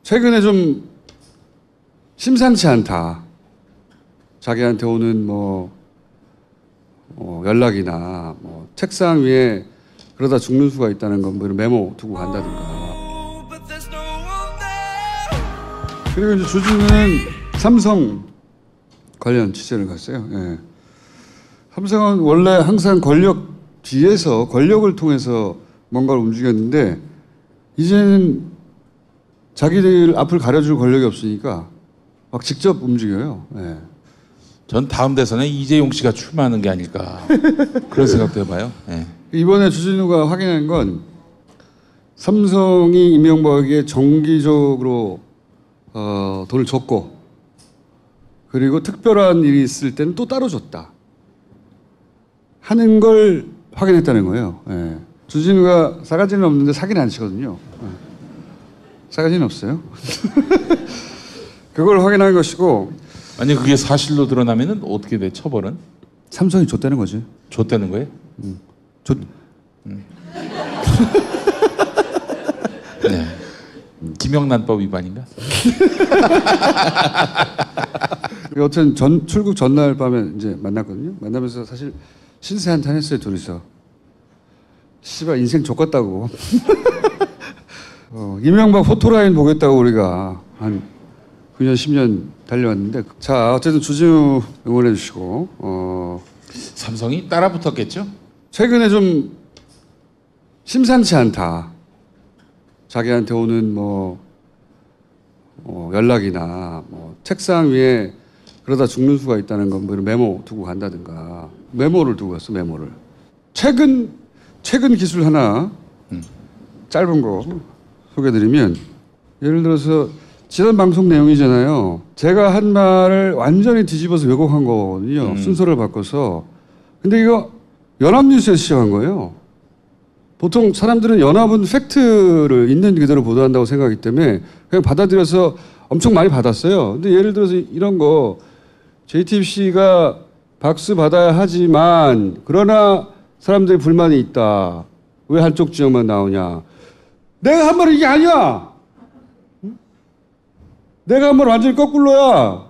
최근에 좀 심상치 않다. 자기한테 오는 연락이나 책상 위에 그러다 죽는 수가 있다는 건 이런 메모 두고 간다든가. 그리고 이제 주진우는 삼성 관련 취재를 갔어요. 예. 삼성은 원래 항상 권력 뒤에서 권력을 통해서 뭔가를 움직였는데 이제는 자기들 앞을 가려줄 권력이 없으니까 막 직접 움직여요. 예. 전 다음 대선에 이재용 씨가 출마하는 게 아닐까 그런 생각도 해봐요. 예. 이번에 주진우가 확인한 건 삼성이 이명박에게 정기적으로 돈을 줬고 그리고 특별한 일이 있을 때는 또 따로 줬다 하는 걸 확인했다는 거예요. 예. 주진우가 싸가지는 없는데 사기는 안 치거든요. 예. 싸가지는 없어요. 그걸 확인한 것이고. 아니 그게 사실로 드러나면은 어떻게 돼? 처벌은? 삼성이 줬다는 거지. 줬다는 거예요? 네. 김영란법 위반인가? 여튼 출국 전날 밤에 이제 만났거든요. 만나면서 사실 신세 한탄했어요 둘이서. 씨발 인생 족같다고. 이명박 포토라인 보겠다고 우리가 한 9년 10년 달려왔는데 자 어쨌든 주진우 응원해 주시고 삼성이 따라 붙었겠죠? 최근에 좀 심상치 않다. 자기한테 오는 연락이나 책상 위에 그러다 죽는 수가 있다는 건 이런 메모 두고 간다든가. 메모를 두고 갔어. 메모를. 최근 기술 하나 짧은 거 소개드리면 예를 들어서 지난 방송 내용이잖아요. 제가 한 말을 완전히 뒤집어서 왜곡한 거거든요. 순서를 바꿔서. 근데 이거 연합뉴스에서 시작한 거예요. 보통 사람들은 연합은 팩트를 있는 그대로 보도한다고 생각하기 때문에 그냥 받아들여서 엄청 많이 받았어요. 근데 예를 들어서 이런 거 JTBC가 박수 받아야 하지만 그러나 사람들이 불만이 있다. 왜 한쪽 지역만 나오냐. 내가 한 말은 이게 아니야. 내가 한 말 완전히 거꾸로야.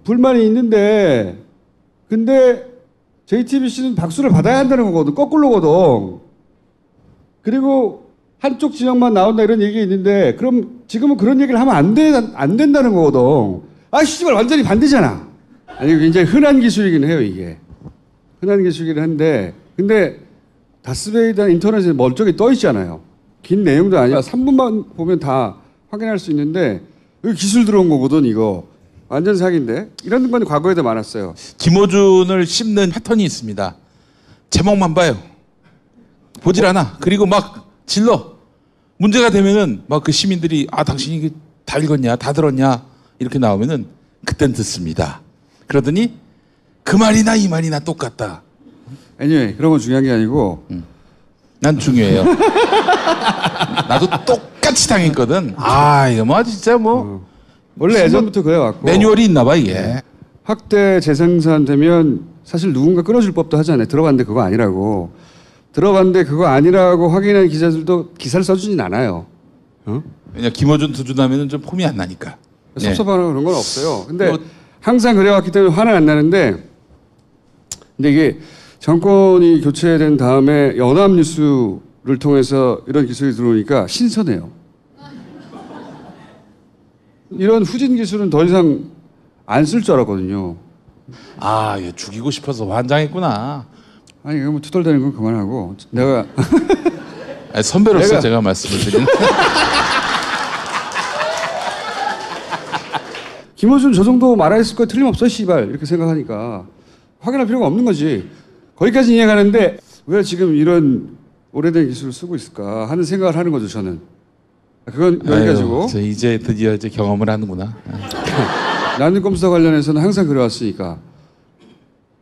불만이 있는데 근데 JTBC는 박수를 받아야 한다는 거거든. 거꾸로거든. 그리고 한쪽 지역만 나온다 이런 얘기 있는데 그럼 지금은 그런 얘기를 하면 안 된다는 거거든. 아 씨발 완전히 반대잖아. 아니 굉장히 흔한 기술이긴 해요 이게. 흔한 기술이긴 한데 근데 다스베이드나 인터넷에 멀쩡히 떠 있잖아요. 긴 내용도 아니야. 3분만 보면 다 확인할 수 있는데 여기 기술 들어온 거거든 이거. 완전 사기인데. 이런 건 과거에도 많았어요. 김어준을 씹는 패턴이 있습니다. 제목만 봐요. 보질 않아. 그리고 막 질러. 문제가 되면은 막 그 시민들이 당신이 이게 다 읽었냐, 다 들었냐 이렇게 나오면은 그땐 듣습니다. 그러더니 그 말이나 이 말이나 똑같다. anyway, 그런 건 중요한 게 아니고. 난 중요해요. 나도 똑같이 당했거든. 이거 진짜 원래 예전부터 그래왔고. 매뉴얼이 있나 봐 이게. 확대 재생산되면 사실 누군가 끊어줄 법도 하잖아요. 들어봤는데 그거 아니라고. 들어봤는데 그거 아니라고 확인한 기자들도 기사를 써주진 않아요. 왜냐 김어준 투준하면은 좀 폼이 안 나니까. 섭섭하거나 그런 건 없어요. 근데 항상 그래왔기 때문에 화는 안 나는데 근데 이게 정권이 교체된 다음에 연합뉴스를 통해서 이런 기술이 들어오니까 신선해요. 이런 후진 기술은 더 이상 안 쓸 줄 알았거든요. 얘 죽이고 싶어서 환장했구나. 아니 이거 투덜대는 건 그만하고 내가 선배로서 제가 말씀을 드리는. 김어준 저 정도 말했을 거야 틀림없어 씨발 이렇게 생각하니까 확인할 필요가 없는 거지. 거기까지 이해가는데 왜 지금 이런 오래된 기술을 쓰고 있을까 하는 생각을 하는 거죠 저는. 그건 여기까지고. 이제 드디어 경험을 하는구나. 나는 꼼수와 관련해서는 항상 그래왔으니까.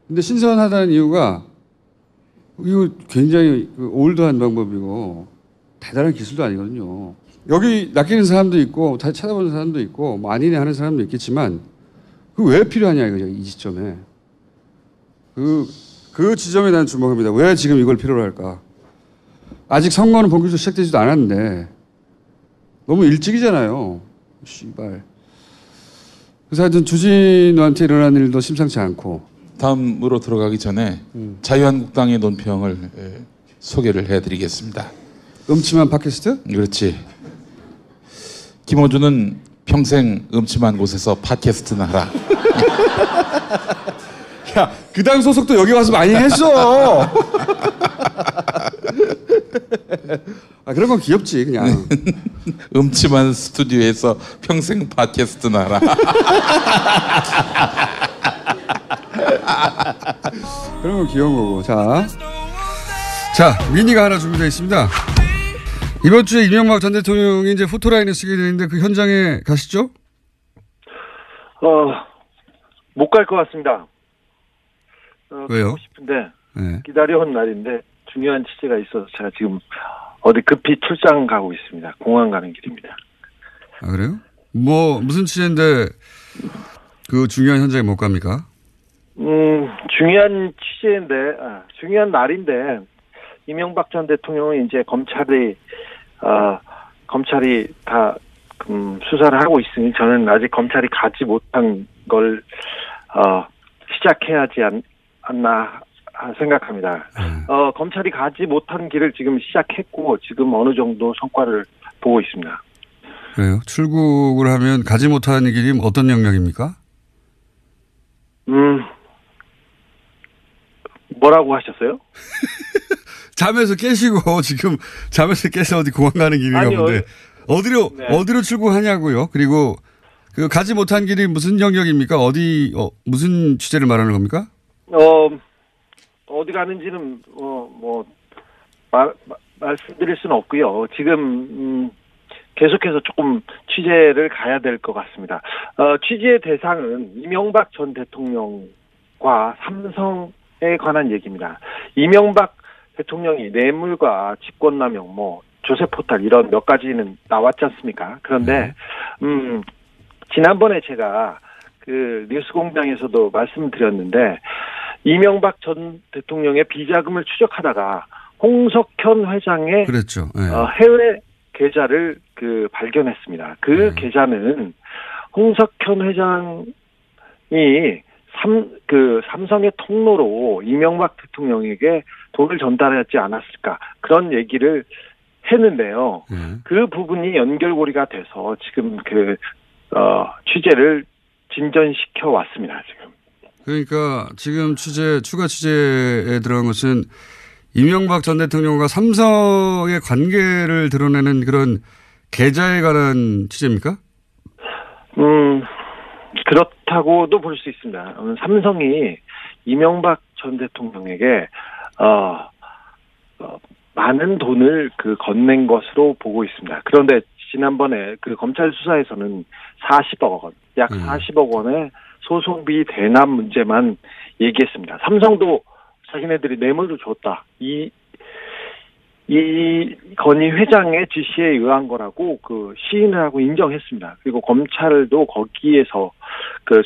근데 신선하다는 이유가 이거 굉장히 올드한 방법이고 대단한 기술도 아니거든요. 여기 낚이는 사람도 있고 다 찾아보는 사람도 있고 아니네 하는 사람도 있겠지만 그 왜 필요하냐 이거죠. 이 지점에. 그 지점에 난 주목합니다. 왜 지금 이걸 필요로 할까? 아직 선거는 본격적으로 시작되지도 않았는데 너무 일찍이잖아요. 씨발. 그래서 하여튼 주진우한테 일어난 일도 심상치 않고. 다음으로 들어가기 전에 자유한국당의 논평을 소개를 해드리겠습니다. 음침한 팟캐스트? 그렇지. 김어준은 평생 음침한 곳에서 팟캐스트나 하라. 야, 그 당 소속도 여기 와서 많이 했어. 아, 그런 건 귀엽지 그냥. 음침한 스튜디오에서 평생 팟캐스트나 하라. 그런 건 귀여운 거고. 자, 미니가 하나 준비되어 있습니다. 이번 주에 이명박 전 대통령이 이제 포토라인에 쓰게 되는데 그 현장에 가시죠? 못 갈 것 같습니다. 왜요? 가고 싶은데 네. 기다려온 날인데 중요한 취재가 있어서 제가 지금 어디 급히 출장 가고 있습니다. 공항 가는 길입니다. 아, 그래요? 뭐 무슨 취재인데 그 중요한 현장에 못 갑니까? 중요한 취재인데 중요한 날인데 이명박 전 대통령은 이제 검찰이 다 수사를 하고 있으니 저는 아직 검찰이 가지 못한 걸 시작해야지 않나 생각합니다. 검찰이 가지 못한 길을 지금 시작했고 지금 어느 정도 성과를 보고 있습니다. 그래요? 출국을 하면 가지 못하는 길이 어떤 영역입니까? 뭐라고 하셨어요? 잠에서 깨시고 지금 잠에서 깨서 어디 공항 가는 길인가 본데 어디로 출국하냐고요? 그리고 그 가지 못한 길이 무슨 영역입니까? 무슨 취재를 말하는 겁니까? 어디 가는지는 말씀드릴 수는 없고요. 지금 계속해서 조금 취재를 가야 될 것 같습니다. 취재의 대상은 이명박 전 대통령과 삼성에 관한 얘기입니다. 이명박 대통령이 뇌물과 직권남용, 조세포탈 이런 몇 가지는 나왔지 않습니까? 그런데 지난번에 제가 그 뉴스공장에서도 말씀드렸는데 이명박 전 대통령의 비자금을 추적하다가 홍석현 회장의 그랬죠. 네. 해외 계좌를 발견했습니다. 그 계좌는 홍석현 회장이 삼성의 통로로 이명박 대통령에게 돈을 전달하지 않았을까 그런 얘기를 했는데요. 그 부분이 연결고리가 돼서 지금 취재를 진전시켜 왔습니다. 지금. 그러니까 지금 추가 취재에 들어간 것은 이명박 전 대통령과 삼성의 관계를 드러내는 그런 계좌에 관한 취재입니까? 그렇다고도 볼 수 있습니다. 삼성이 이명박 전 대통령에게 많은 돈을 건넨 것으로 보고 있습니다. 그런데 지난번에 검찰 수사에서는 40억 원, 약 40억 원의 소송비 대납 문제만 얘기했습니다. 삼성도 자기네들이 뇌물을 줬다. 이 건희 회장의 지시에 의한 거라고 시인을 하고 인정했습니다. 그리고 검찰도 거기에서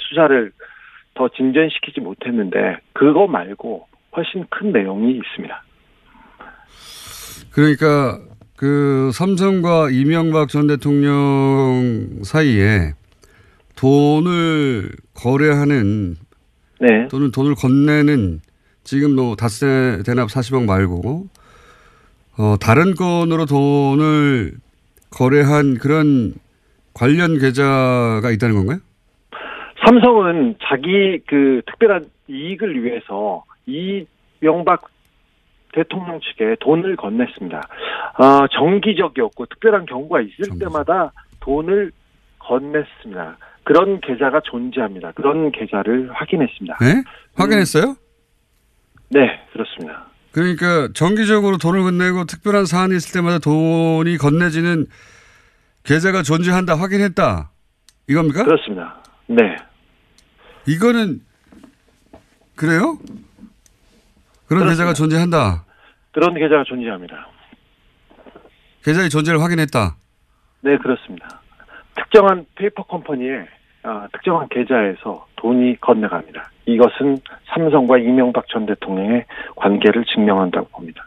수사를 더 진전시키지 못했는데 그거 말고 훨씬 큰 내용이 있습니다. 그러니까 삼성과 이명박 전 대통령 사이에 돈을 거래하는 네. 돈을 건네는 지금 닷새 대납 40억 말고 다른 건으로 돈을 거래한 그런 관련 계좌가 있다는 건가요? 삼성은 자기 특별한 이익을 위해서 이명박 대통령 측에 돈을 건넸습니다. 정기적이었고 특별한 경우가 있을 때마다 돈을 건넸습니다. 그런 계좌가 존재합니다. 그런 계좌를 확인했습니다. 네? 확인했어요? 네, 그렇습니다. 그러니까 정기적으로 돈을 건네고 특별한 사안이 있을 때마다 돈이 건네지는 계좌가 존재한다, 확인했다. 이겁니까? 그렇습니다. 네. 이거는 그래요? 그런 그렇습니다. 계좌가 존재한다. 그런 계좌가 존재합니다. 계좌의 존재를 확인했다. 네, 그렇습니다. 특정한 페이퍼 컴퍼니의 특정한 계좌에서 돈이 건네갑니다. 이것은 삼성과 이명박 전 대통령의 관계를 증명한다고 봅니다.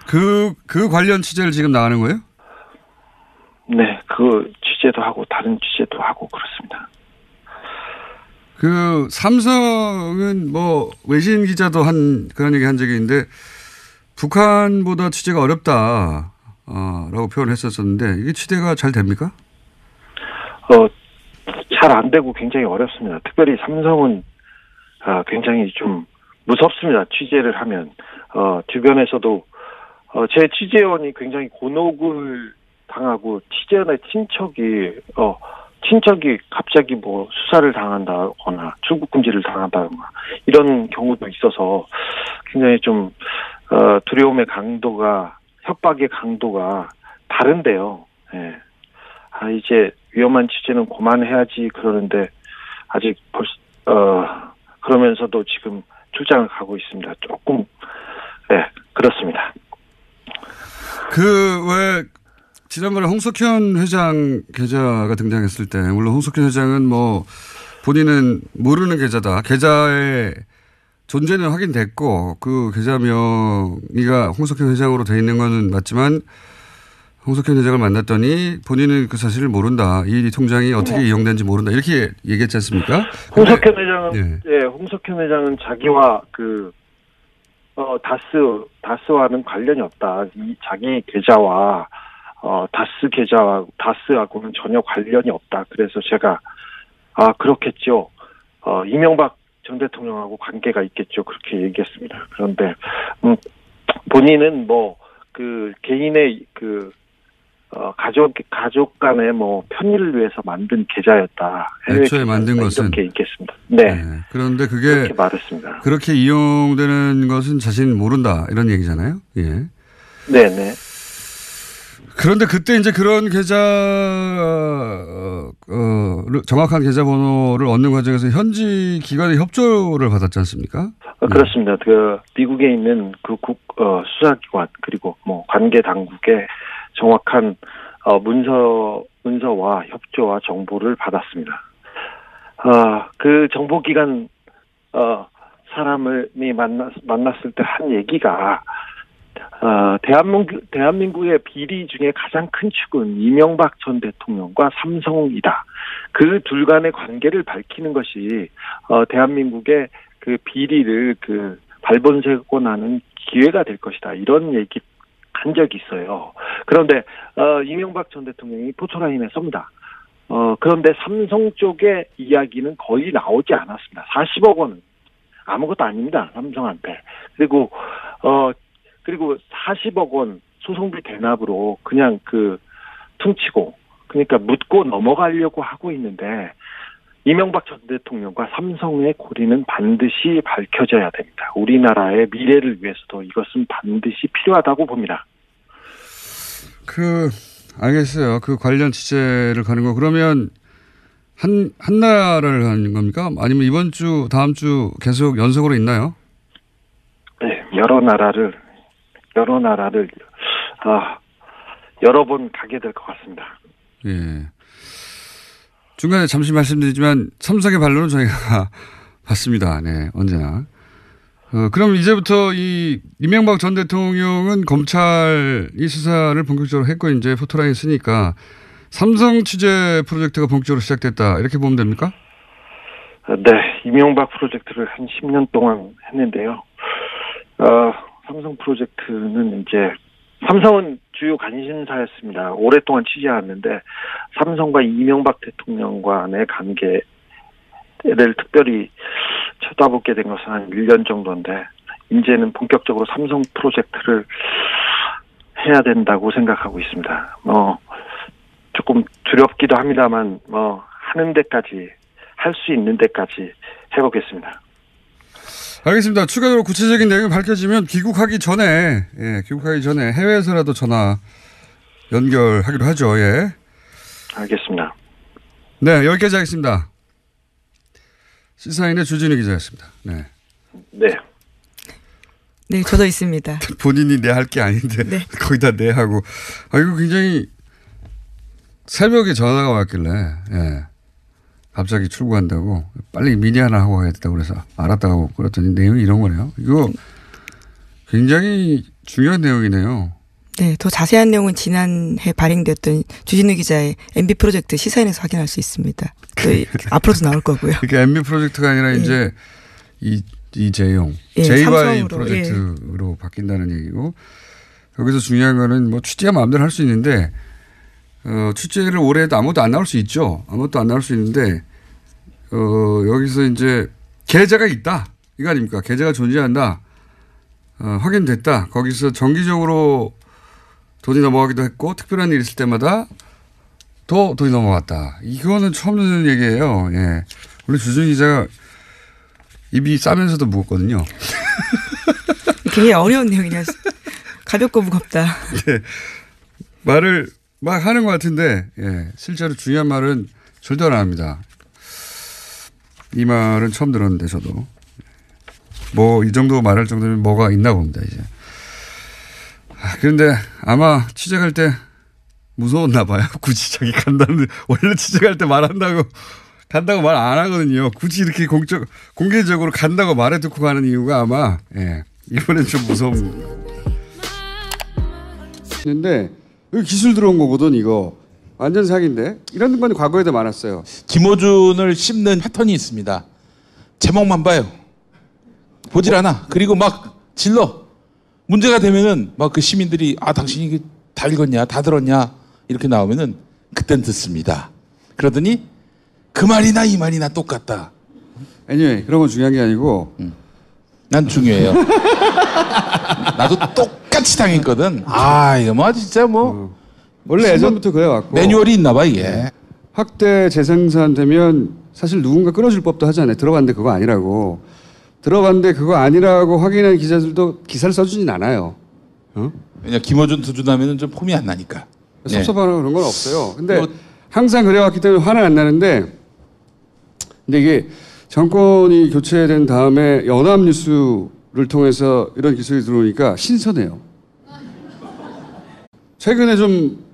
그 관련 취재를 지금 나가는 거예요? 네, 그 취재도 하고 다른 취재도 하고 그렇습니다. 그 삼성은 뭐 외신 기자도 그런 얘기 한 적이 있는데 북한보다 취재가 어렵다. 라고 표현을 했었었는데 이게 취재가 잘 됩니까? 잘 안 되고 굉장히 어렵습니다. 특별히 삼성은 굉장히 좀 무섭습니다. 취재를 하면 주변에서도 제 취재원이 굉장히 곤혹을 당하고 취재원의 친척이 갑자기 뭐 수사를 당한다거나 출국 금지를 당한다거나 이런 경우도 있어서 굉장히 좀 두려움의 강도가 협박의 강도가 다른데요. 예. 이제 위험한 취재는 그만해야지 그러는데 아직 그러면서도 지금 출장을 가고 있습니다. 조금 그렇습니다. 왜 지난번에 홍석현 회장 계좌가 등장했을 때 물론 홍석현 회장은 뭐 본인은 모르는 계좌다. 계좌의 존재는 확인됐고 그 계좌 명의가 홍석현 회장으로 돼 있는 건 맞지만 홍석현 회장을 만났더니 본인은 그 사실을 모른다. 이 통장이 어떻게 이용된지 모른다. 이렇게 얘기했지 않습니까? 홍석현 회장은 홍석현 회장은 자기와 다스와는 관련이 없다. 이 자기 계좌와 다스하고는 전혀 관련이 없다. 그래서 제가 그렇겠죠. 이명박 전 대통령하고 관계가 있겠죠. 그렇게 얘기했습니다. 그런데 본인은 뭐 그 개인의 가족 간의 뭐 편의를 위해서 만든 계좌였다. 애초에 만든 것은 이렇게 있겠습니다. 네. 그런데 그게 그렇게 말했습니다. 그렇게 이용되는 것은 자신은 모른다 이런 얘기잖아요. 예. 네네. 그런데 그때 이제 그런 계좌 정확한 계좌번호를 얻는 과정에서 현지 기관의 협조를 받았지 않습니까? 그렇습니다. 그 미국에 있는 그 수사기관 그리고 뭐 관계 당국의 정확한 문서와 협조와 정보를 받았습니다. 그 정보기관 사람이 만났을 때 한 얘기가 대한민국의 비리 중에 가장 큰 축은 이명박 전 대통령과 삼성이다. 그 둘 간의 관계를 밝히는 것이 대한민국의 그 비리를 발본세고 나는 기회가 될 것이다. 이런 얘기 한 적이 있어요. 그런데 이명박 전 대통령이 포토라인에 섭니다. 그런데 삼성 쪽의 이야기는 거의 나오지 않았습니다. 40억 원은 아무것도 아닙니다. 삼성한테. 그리고 40억 원 소송비 대납으로 그냥 퉁치고 그러니까 묻고 넘어가려고 하고 있는데 이명박 전 대통령과 삼성의 고리는 반드시 밝혀져야 됩니다. 우리나라의 미래를 위해서도 이것은 반드시 필요하다고 봅니다. 알겠어요. 그 관련 취재를 가는 거 그러면 한 나라를 가는 겁니까? 아니면 이번 주, 다음 주 계속 연속으로 있나요? 네, 여러 나라를 여러 번 가게 될 것 같습니다. 예. 중간에 잠시 말씀드리지만 삼성의 반론은 저희가 봤습니다. 네, 언제나. 그럼 이제부터 이명박 전 대통령은 검찰이 수사를 본격적으로 했고 이제 포토라인 쓰니까 삼성 취재 프로젝트가 본격적으로 시작됐다. 이렇게 보면 됩니까? 네, 이명박 프로젝트를 한 10년 동안 했는데요. 삼성 프로젝트는 이제 삼성은 주요 관심사였습니다. 오랫동안 취재했는데 삼성과 이명박 대통령 간의 관계를 특별히 쳐다보게 된 것은 한 1년 정도인데 이제는 본격적으로 삼성 프로젝트를 해야 된다고 생각하고 있습니다. 조금 두렵기도 합니다만 하는 데까지 할 수 있는 데까지 해보겠습니다. 알겠습니다. 추가적으로 구체적인 내용이 밝혀지면 귀국하기 전에 해외에서라도 전화 연결하기로 하죠. 예. 알겠습니다. 네, 여기까지 하겠습니다. 시사인의 주진우 기자였습니다. 네. 네. 네, 저도 있습니다. 본인이 내 할 게 아닌데 네. 거기다 내 하고. 이거 굉장히 새벽에 전화가 왔길래 갑자기 출국한다고 빨리 미니 하나 하고 가야 된다고 그래서 알았다고 그랬더니 내용이 이런 거네요. 이거 굉장히 중요한 내용이네요. 네, 더 자세한 내용은 지난해 발행됐던 주진우 기자의 MB 프로젝트 시사인에서 확인할 수 있습니다. 또 앞으로도 나올 거고요. 이게 MB 프로젝트가 아니라 이제 이재용 JY 삼성으로, 프로젝트로 바뀐다는 얘기고 여기서 중요한 거는 뭐 취재가 마음대로 할 수 있는데 취재를 오래 해도 아무것도 안 나올 수 있죠. 아무것도 안 나올 수 있는데 여기서 이제 계좌가 있다 이거 아닙니까? 계좌가 존재한다. 확인됐다. 거기서 정기적으로 돈이 넘어가기도 했고 특별한 일 있을 때마다 또 돈이 넘어갔다. 이거는 처음 듣는 얘기예요. 예. 원래 주준 기자가 입이 싸면서도 무겁거든요. 굉장히 어려운 내용이냐. 가볍고 무겁다. 예. 말을 막 하는 것 같은데 실제로 중요한 말은 절대 안 합니다. 이 말은 처음 들었는데 저도. 뭐 이 정도 말할 정도면 뭐가 있나 봅니다. 이제. 그런데 아마 취재 갈 때 무서웠나 봐요. 굳이 자기 간다는 원래 취재 갈 때 말한다고 간다고 말 안 하거든요. 굳이 이렇게 공개적으로 간다고 말해두고 가는 이유가 아마 이번엔 좀 무서운. 근데 여기 기술 들어온 거거든 이거 완전 사기인데 이런 건 과거에도 많았어요. 김어준을 씹는 패턴이 있습니다. 제목만 봐요. 보질 않아. 그리고 막 질러. 문제가 되면은 막 그 시민들이 당신이 이게 다 읽었냐, 다 들었냐 이렇게 나오면은 그땐 듣습니다. 그러더니 그 말이나 이 말이나 똑같다. anyway, 그런 건 중요한 게 아니고 난 중요해요. 나도 똑같이 당했거든. 이거 뭐 진짜 뭐 원래 예전부터 그래 왔고 매뉴얼이 있나 봐 이게. 확대 재생산되면 사실 누군가 끊어줄 법도 하잖아요. 들어봤는데 그거 아니라고. 들어봤는데 그거 아니라고 확인한 기자들도 기사를 써주진 않아요. 왜냐 김어준 두준하면은 좀 폼이 안 나니까. 섭섭하거나 그런 건 없어요. 근데 항상 그래왔기 때문에 화는 안 나는데 근데 이게 정권이 교체된 다음에 연합뉴스를 통해서 이런 기술이 들어오니까 신선해요. 최근에 좀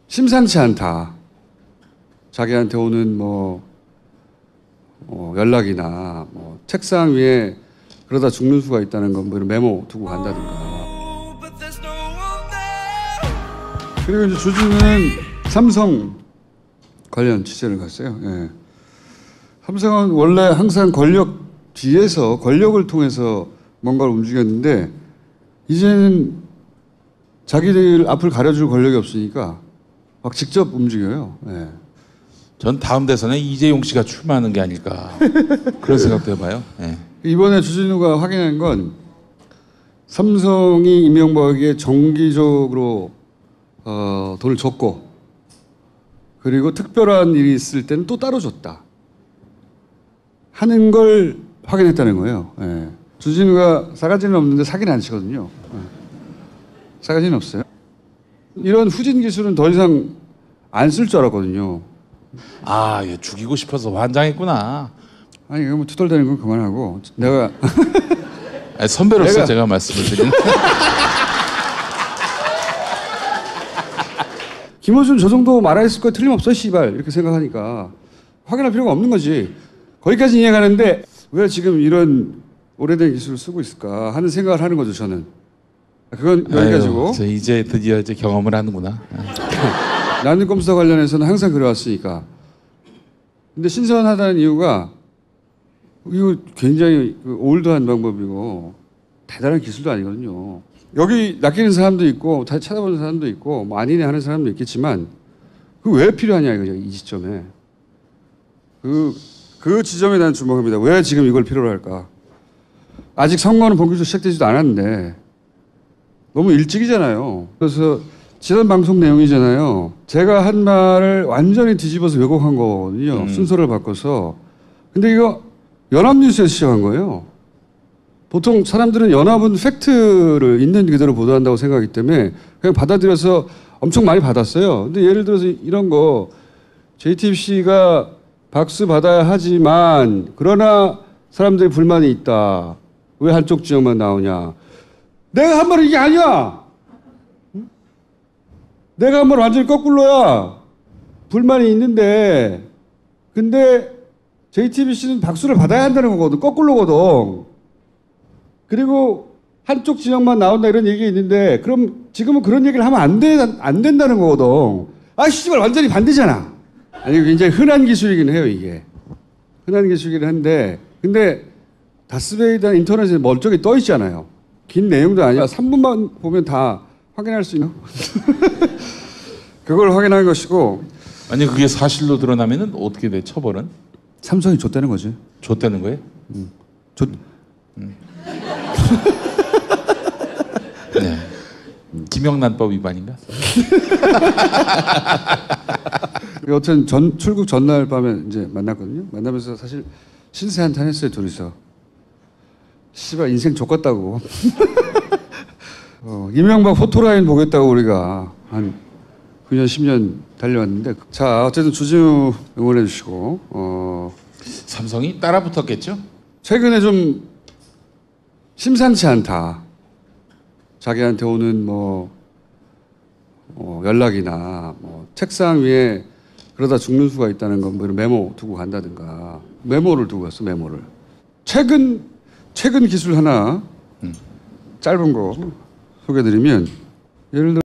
심상치 않다. 자기한테 오는 연락이나 책상 위에 그러다 죽는 수가 있다는 건 이런 메모 두고 간다든가. 그리고 이제 주진우는 삼성 관련 취재를 갔어요. 예. 삼성은 원래 항상 권력 뒤에서 권력을 통해서 뭔가를 움직였는데 이제는 자기들 앞을 가려줄 권력이 없으니까 막 직접 움직여요. 예. 전 다음 대선에 이재용 씨가 출마하는 게 아닐까 그런 생각도 해봐요. 네. 이번에 주진우가 확인한 건 삼성이 이명박에게 정기적으로 돈을 줬고 그리고 특별한 일이 있을 때는 또 따로 줬다 하는 걸 확인했다는 거예요. 예. 주진우가 싸가지는 없는데 사기는 안 치거든요. 예. 싸가지는 없어요. 이런 후진 기술은 더 이상 안 쓸 줄 알았거든요. 얘 죽이고 싶어서 환장했구나. 아니 이거 뭐 투덜대는 건 그만하고 내가 선배로서 제가 말씀을 드리는. 김어준 저 정도 말했을 거 틀림없어 씨발 이렇게 생각하니까 확인할 필요가 없는 거지. 거기까지 이해가는데 왜 지금 이런 오래된 기술을 쓰고 있을까 하는 생각을 하는 거죠 저는. 그건 여기까지고. 이제 드디어 이제 경험을 하는구나. 난임검사 관련해서는 항상 그래왔으니까. 근데 신선하다는 이유가 이거 굉장히 올드한 방법이고 대단한 기술도 아니거든요. 여기 낚이는 사람도 있고 다 찾아보는 사람도 있고 뭐 아니네 하는 사람도 있겠지만 그 왜 필요하냐 이거죠. 이 시점에. 그 지점에 난 주목합니다. 왜 지금 이걸 필요로 할까. 아직 선거는 본격적으로 시작되지도 않았는데 너무 일찍이잖아요. 그래서 지난 방송 내용이잖아요. 제가 한 말을 완전히 뒤집어서 왜곡한 거거든요. 순서를 바꿔서. 근데 이거 연합뉴스에서 시작한 거예요. 보통 사람들은 연합은 팩트를 있는 그대로 보도한다고 생각하기 때문에 그냥 받아들여서 엄청 많이 받았어요. 근데 예를 들어서 이런 거 JTBC가 박수 받아야 하지만 그러나 사람들이 불만이 있다. 왜 한쪽 지역만 나오냐. 내가 한 말은 이게 아니야. 내가 한 말 완전히 거꾸로야. 불만이 있는데 근데 JTBC는 박수를 받아야 한다는 거거든. 거꾸로거든. 그리고 한쪽 진영만 나온다 이런 얘기 있는데 그럼 지금은 그런 얘기를 하면 안 된다는 거거든. 아 씨발 완전히 반대잖아. 아니 굉장히 흔한 기술이긴 해요 이게. 흔한 기술이긴 한데 근데 다스베이더 인터넷에 멀쩡히 떠 있잖아요. 긴 내용도 아니야. 3분만 보면 다 확인할 수 있는. 그걸 확인한 것이고. 아니 그게 사실로 드러나면은 어떻게 돼? 처벌은? 삼성이 줬다는 거지. 줬다는 거예요? 네. 김영란법 위반인가? 여튼 출국 전날 밤에 이제 만났거든요. 만나면서 사실 신세 한탄 했어요 둘이서. 씨발 인생 족같다고. 이명박 포토라인 보겠다고 우리가 한 9년 10년 달려왔는데 자 어쨌든 주진우 응원해 주시고 삼성이 따라 붙었겠죠? 최근에 좀 심상치 않다. 자기한테 오는 연락이나 책상 위에 그러다 죽는 수가 있다는 건 뭐 이런 메모 두고 간다든가 메모를 두고 갔어 메모를. 최근 기술 하나 짧은 거 소개드리면 예를 들어.